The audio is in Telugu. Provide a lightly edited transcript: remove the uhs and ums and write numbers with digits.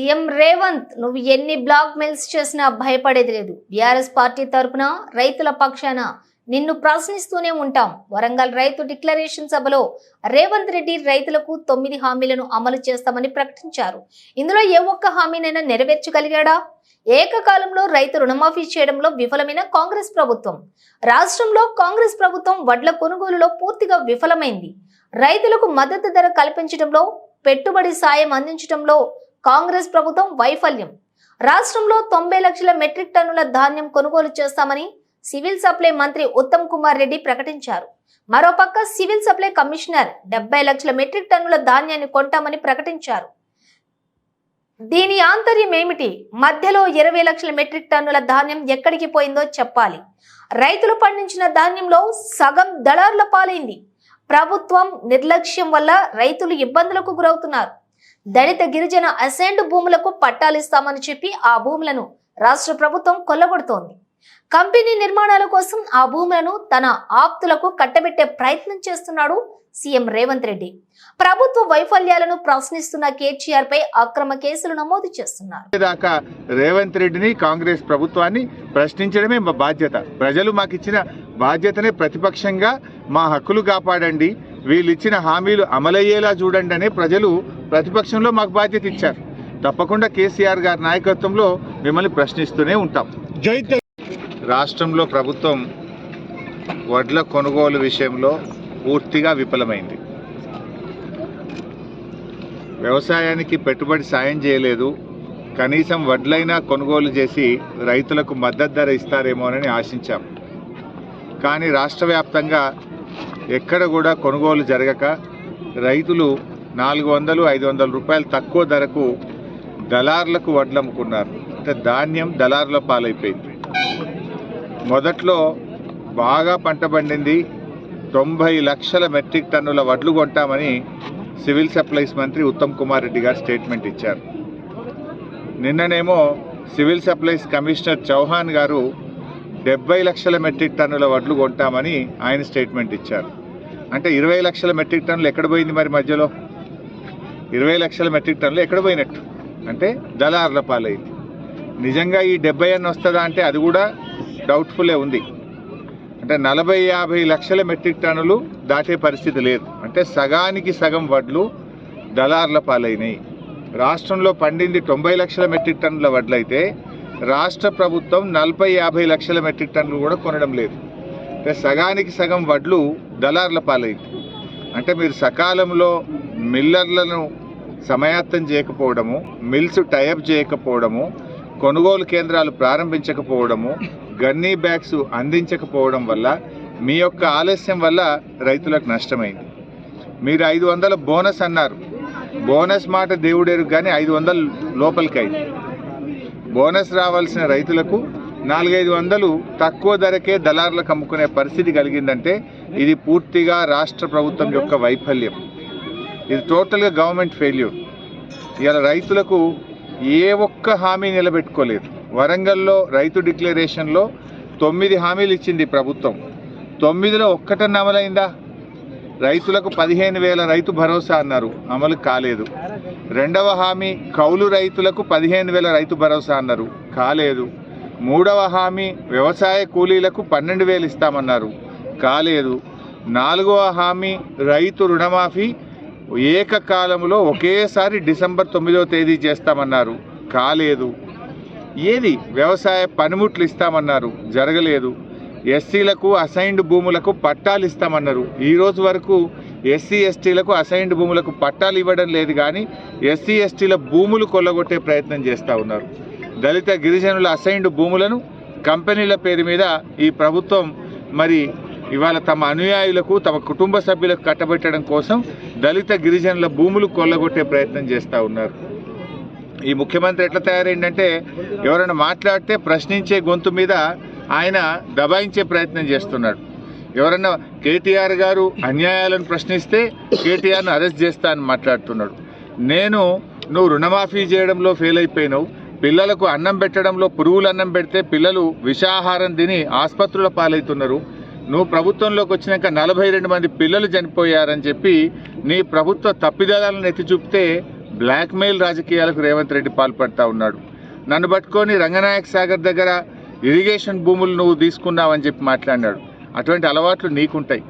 సీఎం రేవంత్ నువ్వు ఎన్ని బ్లాక్ మెయిల్స్ చేసినా భయపడేది లేదు. బీఆర్ఎస్ పార్టీ తరపున రైతుల పక్షాన నిన్ను ప్రశ్నిస్తూనే ఉంటాం. వరంగల్ రైతు డిక్లరేషన్ సభలో రేవంత్ రెడ్డి రైతులకు 9 హామీలను అమలు చేస్తామని ప్రకటించారు. ఇందులో ఏ ఒక్క హామీనైనా నెరవేర్చగలిగాడా? ఏకకాలంలో రైతు రుణమాఫీ చేయడంలో విఫలమైన కాంగ్రెస్ ప్రభుత్వం. రాష్ట్రంలో కాంగ్రెస్ ప్రభుత్వం వడ్ల కొనుగోలులో పూర్తిగా విఫలమైంది. రైతులకు మద్దతు ధర కల్పించడంలో, పెట్టుబడి సాయం అందించడంలో కాంగ్రెస్ ప్రభుత్వం వైఫల్యం. రాష్ట్రంలో 90 లక్షల మెట్రిక్ టన్నుల ధాన్యం కొనుగోలు చేస్తామని సివిల్ సప్లై మంత్రి ఉత్తమ్ కుమార్ రెడ్డి ప్రకటించారు. మరోపక్క సివిల్ సప్లై కమిషనర్ 70 లక్షల మెట్రిక్ టన్నుల ధాన్యాన్ని కొంటామని ప్రకటించారు. దీని ఆంతర్యం ఏమిటి? మధ్యలో 20 లక్షల మెట్రిక్ టన్నుల ధాన్యం ఎక్కడికి పోయిందో చెప్పాలి. రైతులు పండించిన ధాన్యంలో సగం దళారుల పాలైంది. ప్రభుత్వం నిర్లక్ష్యం వల్ల రైతులు ఇబ్బందులకు గురవుతున్నారు. దళిత గిరిజన అసైన్డ్ భూములకు పట్టాలిస్తామని చెప్పి ఆ భూములను రాష్ట్ర ప్రభుత్వం కొల్లగొడుతోంది. కంపెనీ నిర్మాణాల కోసం ఆ భూములను తన ఆప్తులకు కట్టబెట్టే ప్రయత్నం చేస్తున్నాడు సీఎం రేవంత్ రెడ్డి. ప్రభుత్వ వైఫల్యాలను ప్రశ్నిస్తున్న కేటీఆర్ పై అక్రమ కేసులు నమోదు చేస్తున్నారు. రేవంత్ రెడ్డిని, కాంగ్రెస్ ప్రభుత్వాన్ని ప్రశ్నించడమే మా బాధ్యత. ప్రజలు మాకు ఇచ్చిన బాధ్యతనే ప్రతిపక్షంగా మా హక్కులు కాపాడండి, వీళ్ళు ఇచ్చిన హామీలు అమలయ్యేలా చూడండి అనే ప్రజలు ప్రతిపక్షంలో మాకు బాధ్యత ఇచ్చారు. తప్పకుండా కేసీఆర్ గారి నాయకత్వంలో మిమ్మల్ని ప్రశ్నిస్తూనే ఉంటాం. రాష్ట్రంలో ప్రభుత్వం వడ్ల కొనుగోలు విషయంలో పూర్తిగా విఫలమైంది. వ్యవసాయానికి పెట్టుబడి సాయం చేయలేదు. కనీసం వడ్లైనా కొనుగోలు చేసి రైతులకు మద్దతు ధర ఇస్తారేమోనని ఆశించాం. కానీ రాష్ట్ర వ్యాప్తంగా ఎక్కడ కూడా కొనుగోలు జరగక రైతులు 400-500 రూపాయలు తక్కువ ధరకు దళారులకు వడ్లు అమ్ముకున్నారు. అంటే ధాన్యం దళారుల పాలైపోయింది. మొదట్లో బాగా పంట పండింది, 90 లక్షల మెట్రిక్ టన్నుల వడ్లు కొంటామని సివిల్ సప్లైస్ మంత్రి ఉత్తమ్ కుమార్ రెడ్డి గారు స్టేట్మెంట్ ఇచ్చారు. నిన్ననేమో సివిల్ సప్లైస్ కమిషనర్ చౌహాన్ గారు 70 లక్షల మెట్రిక్ టన్నుల వడ్లు కొంటామని ఆయన స్టేట్మెంట్ ఇచ్చారు. అంటే 20 లక్షల మెట్రిక్ టన్నులు ఎక్కడ పోయింది? మరి మధ్యలో 20 లక్షల మెట్రిక్ టన్నులు ఎక్కడ పోయినట్టు? అంటే దళారుల పాలైంది. నిజంగా ఈ 70 అన్న వస్తుందా అంటే అది కూడా డౌట్ఫుల్లే ఉంది. అంటే 40-50 లక్షల మెట్రిక్ టన్నులు దాటే పరిస్థితి లేదు. అంటే సగానికి సగం వడ్లు దళారుల పాలైనవి. రాష్ట్రంలో పండింది 90 లక్షల మెట్రిక్ టన్నుల వడ్లు అయితే రాష్ట్ర ప్రభుత్వం 40-50 లక్షల మెట్రిక్ టన్నులు కూడా కొనడం లేదు. అంటే సగానికి సగం వడ్లు దళారుల పాలైంది. అంటే మీరు సకాలంలో మిల్లర్లను సమాయత్తం చేయకపోవడము, మిల్స్ టైఅప్ చేయకపోవడము, కొనుగోలు కేంద్రాలు ప్రారంభించకపోవడము, గన్నీ బ్యాగ్స్ అందించకపోవడం వల్ల, మీ యొక్క ఆలస్యం వల్ల రైతులకు నష్టమైంది. మీరు 500 బోనస్ అన్నారు. బోనస్ మాట దేవుడేరు కానీ 500 లోపలికి అయింది. బోనస్ రావాల్సిన రైతులకు 400-500 తక్కువ ధరకే దళారులకు అమ్ముకునే పరిస్థితి కలిగిందంటే ఇది పూర్తిగా రాష్ట్ర ప్రభుత్వం యొక్క వైఫల్యం. ఇది టోటల్గా గవర్నమెంట్ ఫెయిల్యూర్. ఇవాళ రైతులకు ఏ ఒక్క హామీ నిలబెట్టుకోలేదు. వరంగల్లో రైతు డిక్లరేషన్లో 9 హామీలు ఇచ్చింది ప్రభుత్వం. 9లో ఒక్కటన్నా అమలైందా? రైతులకు 15,000 రైతు భరోసా అన్నారు, అమలు కాలేదు. రెండవ హామీ కౌలు రైతులకు 15,000 రైతు భరోసా అన్నారు, కాలేదు. మూడవ హామీ వ్యవసాయ కూలీలకు 12,000 ఇస్తామన్నారు, కాలేదు. నాలుగవ హామీ రైతు రుణమాఫీ ఏకకాలంలో ఒకేసారి డిసెంబర్ 9వ తేదీ చేస్తామన్నారు, కాలేదు. ఏది వ్యవసాయ పనిముట్లు ఇస్తామన్నారు, జరగలేదు. ఎస్సీలకు అసైన్డ్ భూములకు పట్టాలు ఇస్తామన్నారు. ఈరోజు వరకు ఎస్సీ/ఎస్టీలకు అసైన్డ్ భూములకు పట్టాలు ఇవ్వడం లేదు, కానీ ఎస్సీ/ఎస్టీల భూములు కొల్లగొట్టే ప్రయత్నం చేస్తూ ఉన్నారు. దళిత గిరిజనుల అసైన్డ్ భూములను కంపెనీల పేరు మీద ఈ ప్రభుత్వం మరి ఇవాళ తమ అనుయాయులకు, తమ కుటుంబ సభ్యులకు కట్టబెట్టడం కోసం దళిత గిరిజనుల భూములు కొల్లగొట్టే ప్రయత్నం చేస్తూ ఉన్నారు. ఈ ముఖ్యమంత్రి ఎట్లా తయారైందంటే ఎవరైనా మాట్లాడితే ప్రశ్నించే గొంతు మీద ఆయన దబాయించే ప్రయత్నం చేస్తున్నాడు. ఎవరన్నా కేటీఆర్ గారు అన్యాయాలను ప్రశ్నిస్తే కేటీఆర్ను అరెస్ట్ చేస్తా అని మాట్లాడుతున్నాడు. నువ్వు రుణమాఫీ చేయడంలో ఫెయిల్ అయిపోయినావు, పిల్లలకు అన్నం పెట్టడంలో పురుగులు అన్నం పెడితే పిల్లలు విషాహారం తిని ఆసుపత్రుల పాలవుతున్నారు, నువ్వు ప్రభుత్వంలోకి వచ్చినాక 42 మంది పిల్లలు చనిపోయారని చెప్పి నీ ప్రభుత్వ తప్పిదాలను ఎత్తి చూపితే బ్లాక్మెయిల్ రాజకీయాలకు రేవంత్ రెడ్డి పాల్పడతా ఉన్నాడు. నన్ను పట్టుకొని రంగనాయక సాగర్ దగ్గర ఇరిగేషన్ భూములు నువ్వు తీసుకున్నావని చెప్పి మాట్లాడినాడు. అటువంటి అలవాట్లు నీకుంటాయి.